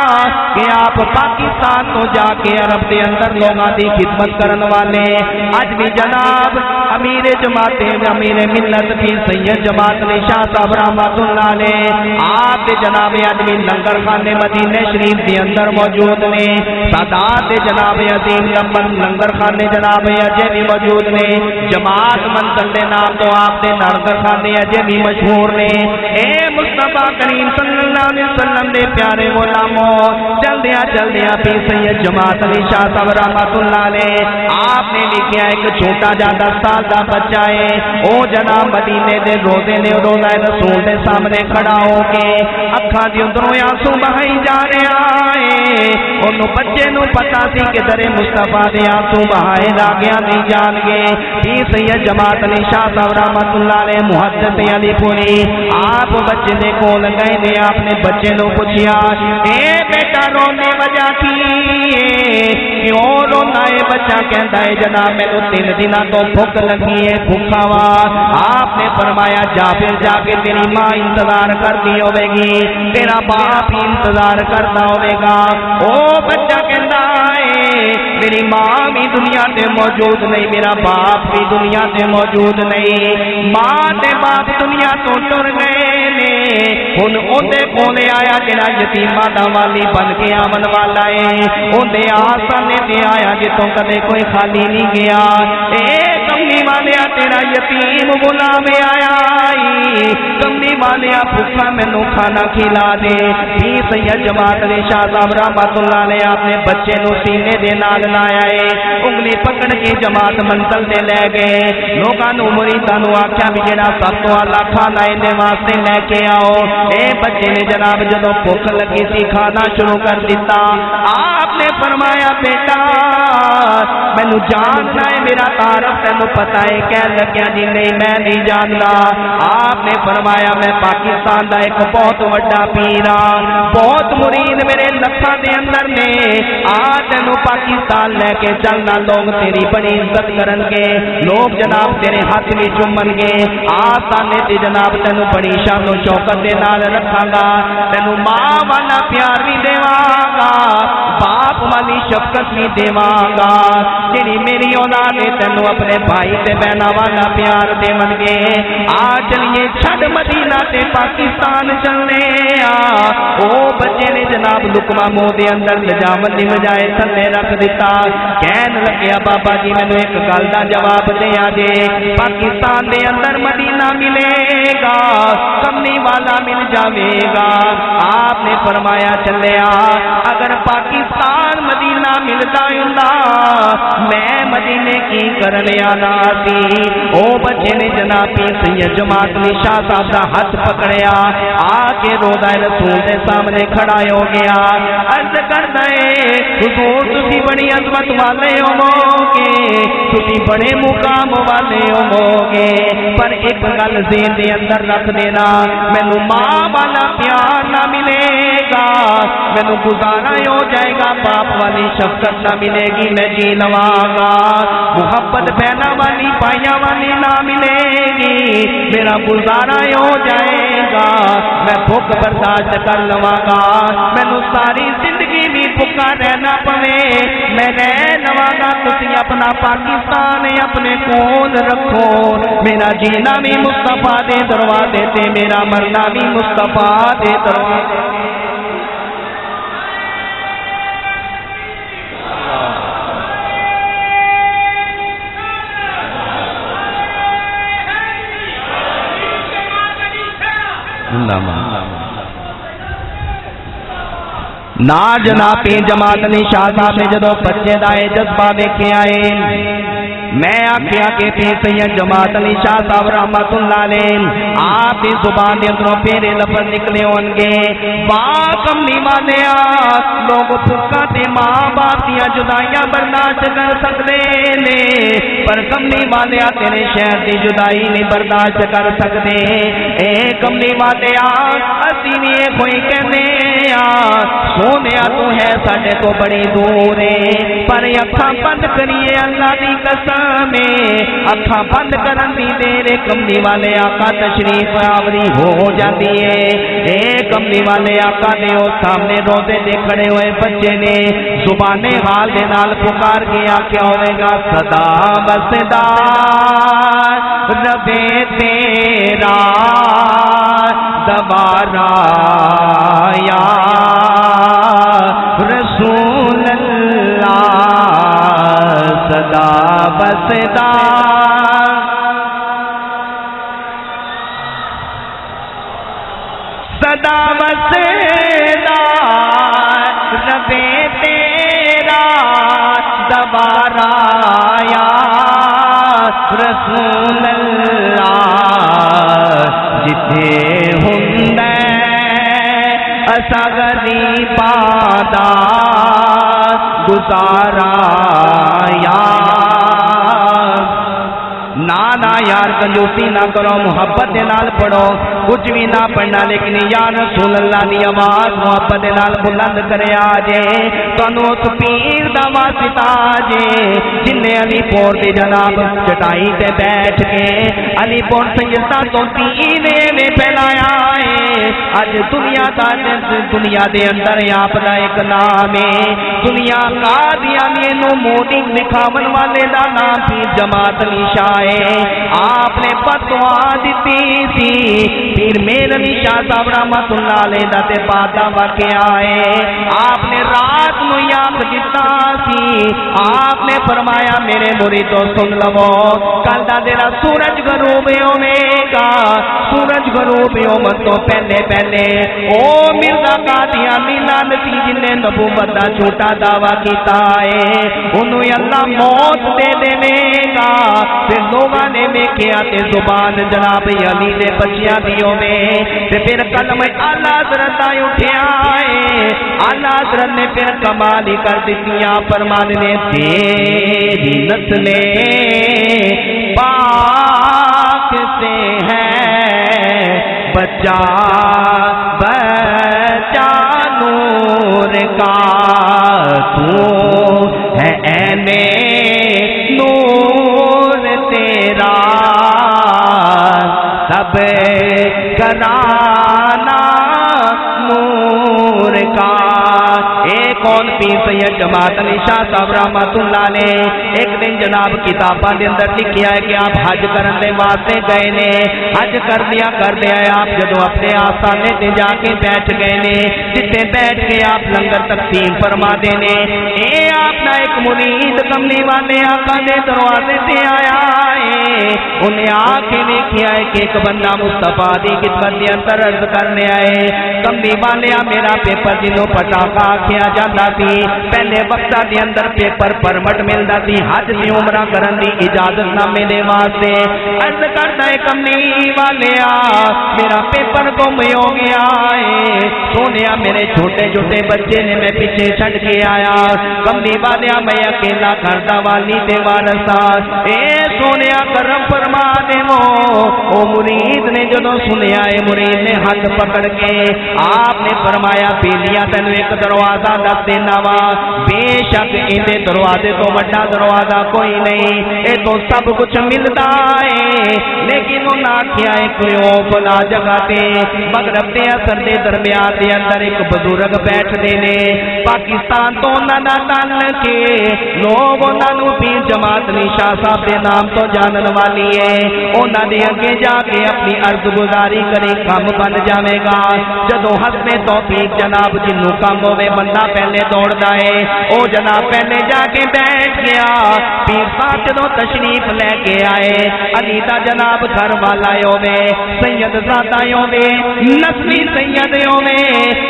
کہ آپ پاکستان تو جا کے عرب دے اندر لوگاں دی خدمت کرن والے اج بھی جناب امیر جماعت امیر ملت بھی سید جماعت علی شاہ صاحب رحمۃ اللہ علیہ آپ دے جناب اج بھی لنگر خانے مدینے شریف دے اندر موجود نے. سادات جناب عظیم لنگر خانے جناب اجے بھی موجود نے. جماعت منزل دے نام تو آپ دے لنگر خانے اجے بھی مشہور نے. اے مصطفیٰ کریم صلی اللہ علیہ وسلم دے پیارے غلاموں جلدیاں بھی سید جماعت علی شاہ صاحب رحمۃ اللہ علیہ آپ نے لکھیا ایک چھوٹا جا 10 سال دا بچہ ہے او جناب مدینے دے روزے نے روزہ رسول دے سامنے کھڑا ہو کے اکھاں دی اندروں آنسو بہائی جا رہا ہے. اونوں بچے نو پتا سی کہ در مصطفیٰ دے آنسو بہائے لاگیاں نہیں جان گے. سید جماعت علی شاہ صاحب رحمۃ اللہ علیہ محدث علی پوری آپ بچے دے کول گئے نے آپ نے بچے نو پوچھیا اے بیٹا رونے وجہ کی کیوں رونا ہے؟ بچہ کہندا ہے جناب مینوں 3 دنوں تو بھوک لگی ہے بھوکا وا. آپ نے فرمایا جا پھر جا کے تیری ماں انتظار کرتی ہوے گی تیرا باپ انتظار کرتا ہوے گا. او بچہ کہندا ہے میری ماں بھی دنیا تے موجود نہیں میرا باپ بھی دنیا تے موجود نہیں. ماں تے باپ دنیا تو ٹر گئے نے ہن اودے کولے آیا جڑا یتیماں دا والی بن کے آون والا ہے اودے آسانے تے آیا جتوں کدے کوئی خالی نہیں گیا. اے کملی والیا تیرا یتیم غلام آیا کملی والیا بھوکا مینوں کھانا کھلا دے. سید جماعت علی شاہ صاحب رحمۃ اللہ علیہ آپ نے بچے نو سینے دے نال لایا ہے انگلی پکڑ کے جماعت منزل تے لے گئے. لوکاں نو مریداں نو آکھیا بھی جڑا سب تو اعلی کھانا اے واسطے لے کے آؤ. اے بچے نے جناب جدوں بھوک لگی سی کھانا شروع کر دیتا. آپ نے فرمایا بیٹا مینوں جاننا ہے میرا تعارف تینوں پتا ہے؟ کہنے لگیا جی نہیں میں نہیں جاننا. آپ نے فرمایا میں پاکستان دا ایک بہت بڑا پیر ہاں بہت مرید میرے لکھاں دے اندر نے آ تینوں پاکستان لے کے چلنا لوگ تیری بڑی عزت کرن گے لوگ جناب تیرے ہاتھ بھی چومن گے آسانے تے جناب تینوں بڑی شان و شوکت دے نال رکھاں گا تینوں ماں والا پیار بھی دیواں گا باپ والی شفقت بھی دیواں گا جڑی میری اولاد ہے تینوں اپنے بھائی تے بہنا والا پیار دیون گے. آ چلیے چھڈ مدینہ تے پاکستان چلنے او بچے نے جناب لکما منہ دے اندر لجامت دی بجائے تھلے رکھ دیتا. کہن لگیا بابا جی مینوں ایک گل دا جواب دیا جے پاکستان دے اندر مدینہ ملے گا کملی والا مل جاوے گا. آپ نے فرمایا چلیا اگر پاکستان مدینہ ملتا ہوندا میں مدینے کی کرنے آنا سی او بچے نے جناب سید جماعت علی شاہ صاحب دا ہاتھ پکڑیا آ کے روضہ رسول دے سامنے کھڑا ہو گیا عرض کردا ہے حضور تسی بڑی عظمت والے ہو گے تسی بڑے مقام والے ہو گے پر ایک گل ذہن دے اندر رکھ دینا مینوں ماں والا پیار نہ ملے گا مینوں گزارا ہو جائے گا باپ والی شفقت نہ ملے گی میں جی لواں گا محبت بہنا والی پائیاں والی نہ ملے گی میرا گزارا ہو جائے گا میں بھوک برداشت کر لواں گا مینوں ساری زندگی بھی بھوکا رہنا پوے میں رہ لواں گا تسی اپنا پاکستان اپنے کول رکھو میرا جینا بھی مصطفیٰ دے دروازے تے میرا مرنا بھی مصطفیٰ دے دروازے نا جناب جماعت علی شاہ صاحب نے جدو بچے دا جذبہ ویکھے آئے میں آکھیا کہ پیر سید جماعت علی شاہ صاحب رحمت اللہ علیہ آپ کی زبان دے اندروں پیرے لفظ نکلے ہون گے با کملی والے لوگ بھوکا تے ماں باپ دیا جدائیاں برداشت کر سکتے نے پر کملی والے تیرے شہر دی جدائی نہیں برداشت کر سکتے اے کملی والے اسی نے کوئی کہنے سونے تو ہے ساڈے تو بڑی دور ہے پر اکھاں بند کریے اللہ دی قسم اکھاں بند کرن دی دیر کملی والے آقا تشریف آوری ہو جاتی ہے اے کملی والے آقا نے او سامنے روزے دے کھڑے ہوئے بچے نے زبان حال دے نال پکار گیا کیا ہوئے گا صدا بسدا رب تیرا دوبارہ یا رسول اللہ صدا بسدا صدا بسدا رب تیرا دوبارہ یا رسول اللہ جتھے ہندے اسا غریباں دا گزارا یا نا یار کنجوسی نہ کرو محبت دے نال پڑھو کچھ بھی نہ پڑھنا لیکن یا رسول اللہ دی آواز محبت دے نال بلند کرے آجے تانوں اس پیر دا واسطہ آجے جن نے علی پور دی جناب چٹائی تے بیٹھ کے علی پور سیدہ تو تینے میں پھیلایا ہے اج دنیا دے اندر آپ دا ایک نام ہے دنیا قادیانی نو موڈنگ دکھاون والے دا نام پیر جماعت علی شاہ آپ نے فتوا دیتی تھی پیر میر علی شاہ صاحب رحمت اللہ علیہ دا تے بعد واقعہ ہے آپ نے رات نو یاد دیتا سی آپ نے فرمایا میرے مریدو سن لو کل دا تیرا سورج غروب ہوے گا سورج غروب ہونے تو پہلے پہلے او مرزا قادیانی لعنتی جن نے نبوت دا جھوٹا دعویٰ کیتا ہے انہوں اللہ موت دے دے گا پھر لوگاں نے ویکھیا تے زبان جناب علی دے بچیاں دیو میں تے پھر قدم اعلی حضرت اٹھیا ہے اعلی حضرت نے پھر کمال ہی کر دتیاں فرمان نے تیری نسلیں پاک سے ہے بچا بچا نور کا تو ہے عین نور تیرا سب کرانا نور کا ایک کون پیر سید جماعت علی شاہ صاحب رحمت اللہ نے ایک دن جناب کتاباں دے اندر لکھیا ہے کہ آپ حج کرن دے واسطے گئے نے حج کر دیا آپ جدو اپنے آستانے تے جا کے بیٹھ گئے نے جتے بیٹھ کے آپ لنگر تقسیم فرما دے نے اے آپ نہ ایک مرید کملی والے آقا دے دروازے سے آیا ہے، انہیں آنکھیں دیکھیا ہے کہ ایک بندہ مصطفیٰ دی خدمت دے اندر عرض کرنے آئے، کملی والے میرا پیپر جنوں پٹاخا آکھیا جاندا سی، پہلے وقت دے اندر پیپر پرمٹ ملدا سی حج دی عمرہ کرن دی اجازت نہ ملے واسطے، عرض کردا ہے کملی والے میرا پیپر گم ہو گیا ہے، سونیا میرے چھوٹے چھوٹے بچے نے میں پیچھے چھڑ کے آیا، کملی والے میں اکیلا گھر دا والی تے وارثا، اے سونیا کرم فرما دے او مرید نے جدوں سنیا ہے، مرید نے ہاتھ پکڑ کے آپ نے فرمایا بیلیا تینوں ایک دروازہ دس دینا وا، بے شک اندے دروازے تو بڑا دروازہ کوئی نہیں، اے تو سب کچھ ملتا ہے، لیکن انہاں آکھیا ہے کیوں بلا جگہ تے مغرب دے اثر دے درمیان دے اندر ایک بزرگ بیٹھ دے نے، پاکستان تو انہاں دا تن کے لوگ انہاں نوں پیر جماعت علی شاہ صاحب دے نام تو جانن والی ہے، انہاں دے اگے جا کے اپنی عرض گزاری کرے کام بن جاوے گا، جدوں حسب توفیق جناب جنوں کام ہوے بندہ پہلے دوڑدا ہے، او جناب پہلے جا کے بیٹھ گیا، پیر صاحب جدوں تشریف لے کے آئے، علی دا جناب گھر والا ہوے سید زادہ ہوے نسلی سید ہوے،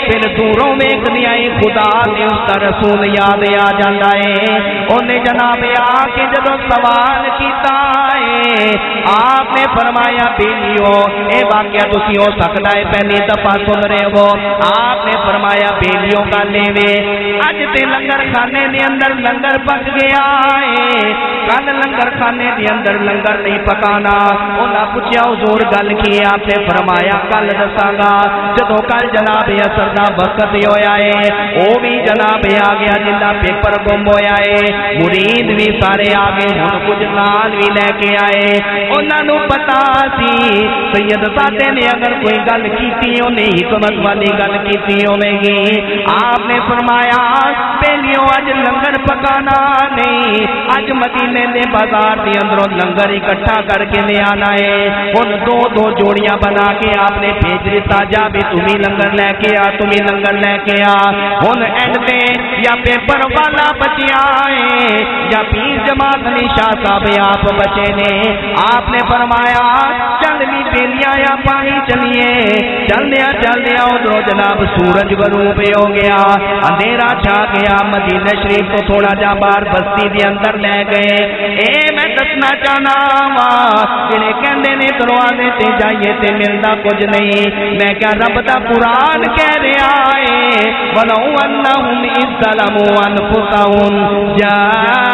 پھر دوروں ویکھ آئی خدا دے اس کا رسول یاد آ جاندا ہے، انہیں جناب آ کے جدوں سوال کیتا ہے، آپ نے فرمایا بیلیو اے واقعہ تسی ہو سکتا ہے پہلی دفعہ سن رہے ہو، آپ نے فرمایا بیلیوں کا لیوے اج تے لنگر خانے دے اندر لنگر پک گیا ہے، کل لنگر خانے دے اندر لنگر نہیں پکانا، انہاں پوچھیا حضور گل کی، آپ نے فرمایا کل دساں گا، جدوں کل جناب اثر دا وقت ہویا ہے، او بھی جناب آ گیا جنہ پیپر گم ہویا ہے، مرید بھی سارے آ گئے، ہن کچھ نال بھی لے کے آئے، انہاں نوں پتا سی سید زادے نے اگر کوئی گل کیتی انہیں حکمت والی گل کیتی ہوے گی، آپ نے فرمایا پہلیوں اج لنگر پکانا نہیں، اج مدینے دے بازار دے اندروں لنگر اکٹھا کر کے لے آنا ہے، ہن دو دو جوڑیاں بنا کے آپ نے بھیج دیتا، جا بھی تمہیں لنگر لے کے آ، تمہیں لنگر لے کے آ، ہن اینڈ تے یا پیپر والا بچیا ہے یا پیر جماعت علی شاہ صاحب آپ بچے نے، آپ نے فرمایا چل بھی بیلیا یا پانی چلیے، چل دیا ادھر جناب سورج غروب ہو گیا، اندھیرا چھا گیا، مدینہ شریف کو تھوڑا جا باہر بستی دے اندر لے گئے، اے میں دسنا چاہنا وا جڑے کہندے نے دروازے تے جائیے تے ملدا کچھ نہیں، میں کیا رب دا قرآن کہہ رہا ہے وَلَوْ أَنَّهُمْ إِذْ ظَلَمُوا أَنفُسَهُمْ جَاءُوكَ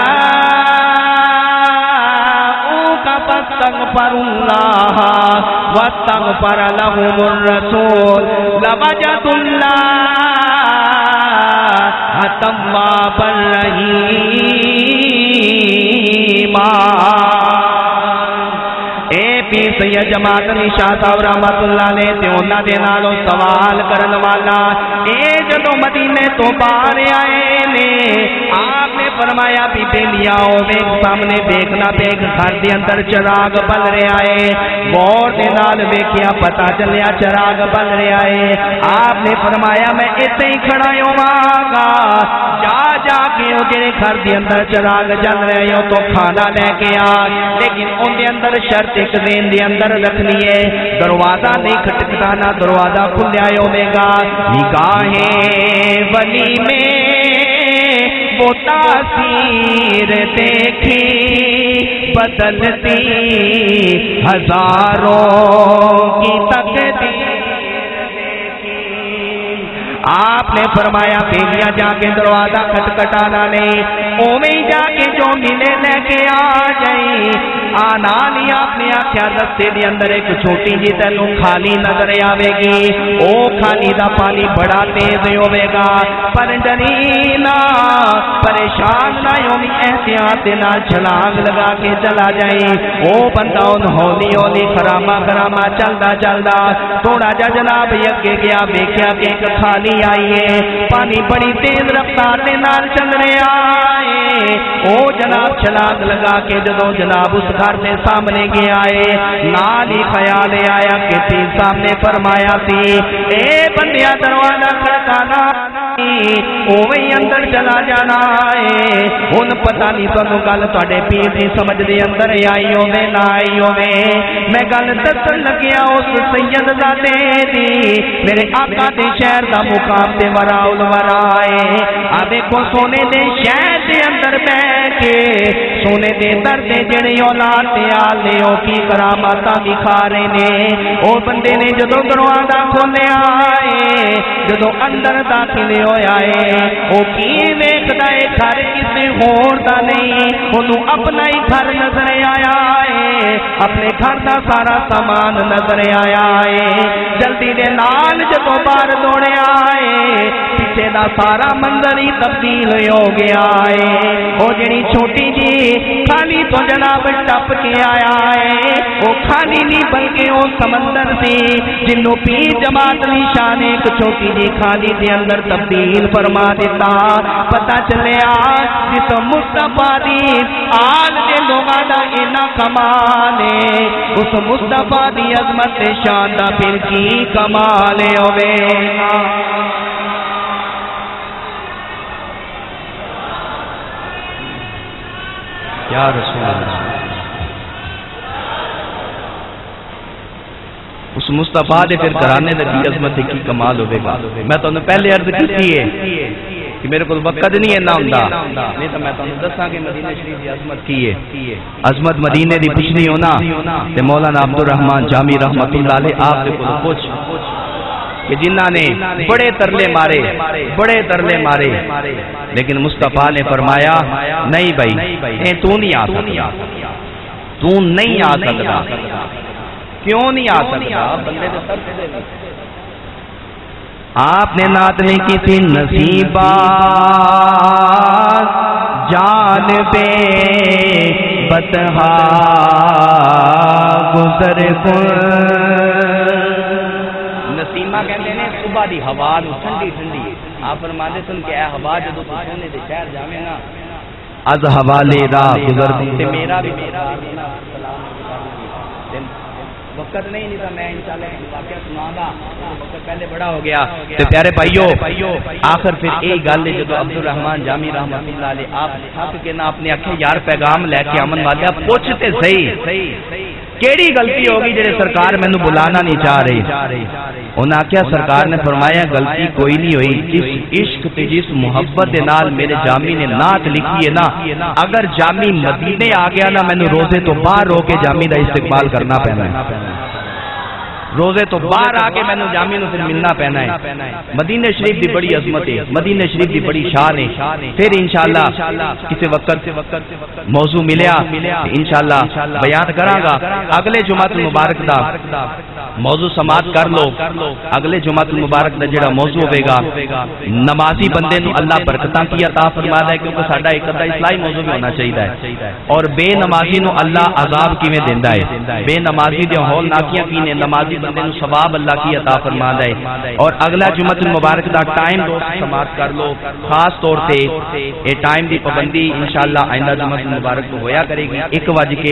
فَاسْتَغْفَرُوا اللَّهَ وَاسْتَغْفَرَ لَهُمُ الرَّسُولُ لَوَجَدُوا اللَّهَ تَوَّابًا رَحِيمًا۔ سید جماعت علی شاہ صاحب رحمت اللہ علیہ تے انہاں دے نالوں سوال کرن والا اے جدوں مدینے تو باہر آئے نے، آپ نے فرمایا بی بیلیا ویکھ سامنے دیکھنا دیکھ گھر دے اندر چراغ بل رہا ہے، غور دے نال ویکھیا پتہ چلیا چراغ بل رہا ہے، آپ نے فرمایا میں ایتھے ہی کھڑا ہوواں گا، جا کے او جڑے گھر دے اندر چراغ جل رہے ہو تو کھانا لے کے آ، لیکن ان دے اندر شرط ایک دین دے اندر رکھنی ہے، دروازہ نہیں کھٹکھٹانا، دروازہ کھلیا ہوے گا، نگاہیں ولی میں وہ تاثیر دیکھی بدلتی ہزاروں کی تقدیر، آپ نے فرمایا بیلیاں جا کے دروازہ کھٹکھٹانا نہیں، اوویں جا کے جو ملے لے کے آ جائیں، آنا نہیں، آپ نے آخیا رستے دے اندر ایک چھوٹی جی تینوں کھالی نظر آئے گی، او کھالی دا پانی بڑا تیز ہوے گا، پر ڈری نہ پریشان نہ ہوئی، احتیاط نال چھلانگ لگا کے چلا جائیں، او بندہ ان ہولی ہولی خراما خراما چلدا چلدا تھوڑا جا جناب اگے گیا، ویکھیا کہ ایک کھالی آئی ہے، پانی بڑی تیز رفتار دے نال چل رہا ہے، او جناب چھلانگ لگا کے جدوں جناب اس گھر دے سامنے گیا ہے نال ہی خیال آیا کہ تی سامنے فرمایا سی اے بندیا دروازہ کھڑکانا اوے اندر چلا جانا ہے ہن پتہ نہیں تانوں گل تواڈے پیر دی سمجھ دے اندر آئی ہوے نہ آئی ہوے میں گل دسن لگیا اس سید زادے دی میرے آقا دے شہر دا مقام تے ورا الورا ہے آ دیکھو سونے دے شہر دے اندر بیٹھ کے سونے دے در دے جڑے اولاد تے آلے او کی کراماتاں دکھا رہے نے او بندے نے جدوں دروازہ کھولیا ہے جدوں اندر داخل ہویا ہے او کی ویکھدا ہے گھر کسے ہور دا نہیں اونوں اپنا ہی گھر نظر آیا ہے اپنے گھر دا سارا سامان نظر آیا ہے جلدی دے نال جدوں باہر دوڑیا ہے پیچھے دا سارا منظر ہی تبدیل ہو گیا ہے او جڑی چھوٹی جی خالی تو جناب ٹپ کے آیا ہے او خالی نہیں بلکہ او سمندر سی جنوں پیر جماعت علی شان ایک چھوٹی جی خالی دے اندر تبدیل فرما دیتا پتہ چلیا جس مصطفیٰ دی آل دے لوگاں دا اینا کمال ہے اس مصطفیٰ دی عظمت شان دا پھر کی کمال ہوے یا رسول اللہ اس مصطفیٰ دے پھر گھرانے دے کی عظمت کی کمال ہوے گا میں تانوں پہلے عرض کیتی ہے کہ میرے کو وقت نہیں ہے نہ ہوندا نہیں تو میں تانوں دساں کہ مدینہ شریف دی عظمت کی ہے عظمت مدینے دی پوچھنی ہونا تے مولانا عبد الرحمن جامی رحمت اللہ علیہ آپ دے کول پوچھ کہ جنہاں نے بڑے ترلے مارے لیکن مصطفیٰ نے فرمایا نہیں بھائی تو نہیں آ سکتا تو نہیں آ سکتا کیوں نہیں آ سکتا بندے دے سر تے آپ نے نعت نہیں کی تھی نصیبہ جان بے بتہا گزر نسیمہ کہتے ہیں صبح دی ہوا ٹھنڈی ٹھنڈی آپ فرماتے سن کہ اے ہوا جدو سونے دے شہر جاویں نا از حوالے راہ گزر تے میرا بھی وقت نہیں تھا میں انشاءاللہ واقعہ سنا گا وقت پہلے بڑا ہو گیا تو پیارے بھائیو آخر پھر یہی گل ہے جدو عبد الرحمن جامی رحمت اللہ علیہ آپ تھک کے نہ اپنے آکھے یار پیغام لے کے امن والے پوچھتے صحیح کیڑی غلطی ہوگی جڑے سرکار مینوں بلانا نہیں چاہ رہی انہاں آکھیا سرکار نے فرمایا غلطی کوئی نہیں ہوئی جس عشق تے جس محبت دے نال میرے جامی نے نعت لکھی ہے نا اگر جامی مدینے آ گیا نا مینوں روزے تو باہر رو کے جامی دا استقبال کرنا پینا ہے روزے تو باہر آ کے مینوں جامی نو پھر ملنا پینا ہے مدینہ شریف دی بڑی عظمت ہے مدینہ شریف دی بڑی شان ہے پھر انشاءاللہ کسی وقت موضوع ملیا انشاءاللہ بیان کراں گا اگلے جمعہ المبارک دا موضوع سماعت کر لو اگلے جمعہ المبارک دا جڑا موضوع ہوے گا نمازی بندے نو اللہ برکتاں کی عطا فرماتا ہے کیونکہ ساڈا ایک ادا اصلاحی موضوع بھی ہونا چاہیے اور بے نمازی نو اللہ عذاب کیویں دیندا ہے بے نمازی دے ہول ناکیاں کی نے نمازی بندے نو ثواب اللہ کی عطا فرماتا ہے اور اگلا جمعہ المبارک دا ٹائم دوست سماعت کر لو خاص طور تے اے ٹائم دی پابندی انشاءاللہ آئندہ جمعہ المبارک کو ہویا کرے گی 1:50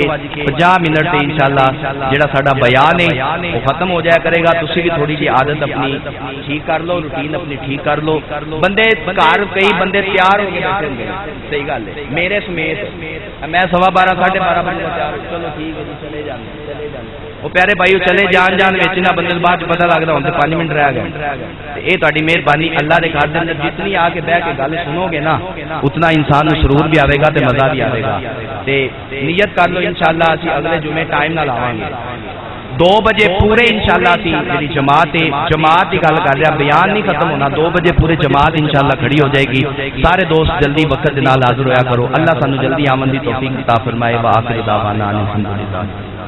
تے انشاءاللہ جڑا ساڈا بیان ہے وہ ختم ہو جایا کرے گا تسی بھی تھوڑی جی عادت اپنی ٹھیک کر لو روٹین اپنی ٹھیک کر لو بندے گھر کئی بندے تیار ہو کے بیٹھے ہوں گے صحیح گل ہے میرے سمیت میں 12:15 12:30 بجے تیار چلو ٹھیک ہے جی چلے جانے وہ پیارے بھائیو چلے جان ویچنا بندے بعد پتہ لگتا ہوں 5 منٹ رہ گئے یہ تاری مہربانی اللہ کے گھر اندر جتنی آ کے بہ کے گل سنو گے نا اتنا انسان نو سرور بھی آئے گا تے مزہ بھی آئے گا تے نیت کر لو انشاءاللہ اسی اگلے جمعے ٹائم نہ لاواں گے 2 بجے پورے انشاءاللہ سی میری جماعت کی گل کر رہا بیان نہیں ختم ہونا 2 بجے پورے جماعت انشاءاللہ کھڑی ہو جائے گی سارے دوست جلدی وقت دے نال حاضر ہویا کرو اللہ سانو جلدی آمن دی توفیق عطا فرمائے وآخر دعوانا الحمدللہ